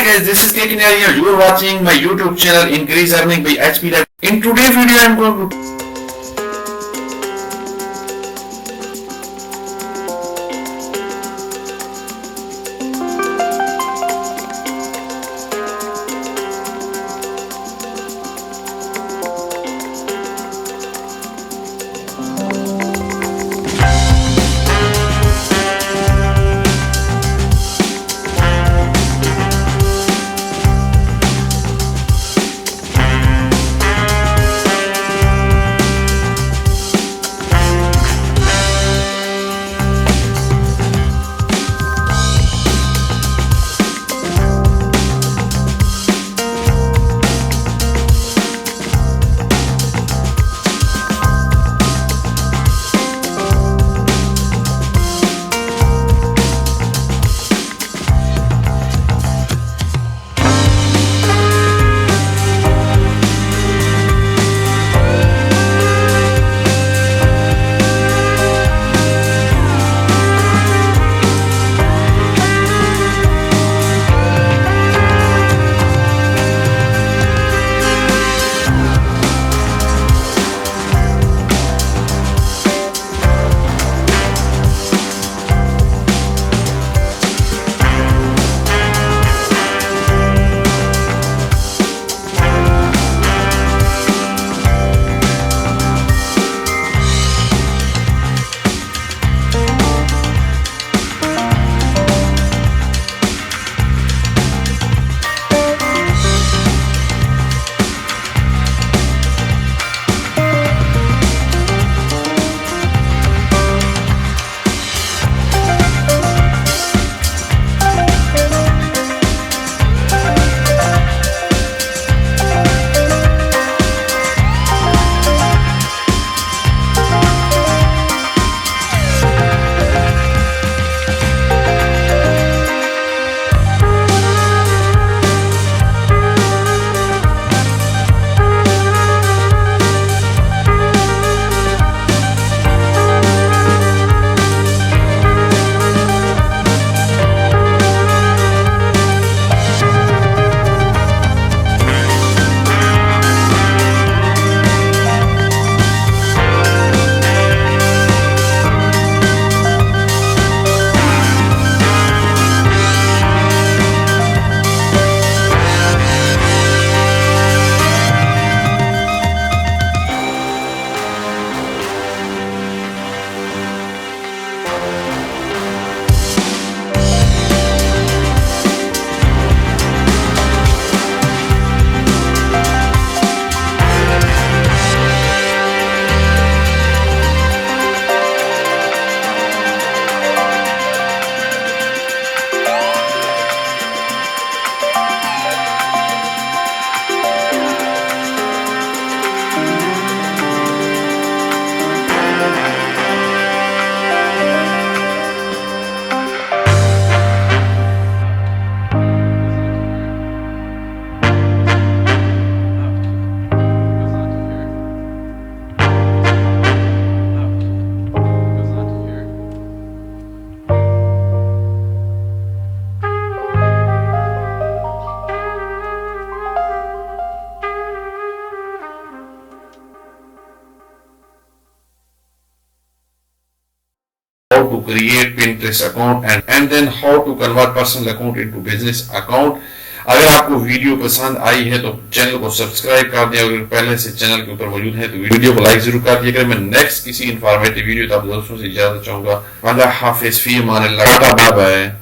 guys, this is K Kinari. You are watching my YouTube channel Increase Earning by HP Live. In today's video, I am going to how to create Pinterest account and then how to convert personal account into business account. अगर आपको video पसंद आई है तो channel को subscribe कर दें, अगर पहले से चैनल के ऊपर मौजूद है तो वीडियो को लाइक जरूर कर दिया करें। मैं नेक्स्ट किसी इंफॉर्मेटिव वीडियो तक दोस्तों से इजाजत चाहूंगा। अल्लाह हाफिज, फी अमान अल्लाह, बाय बाय।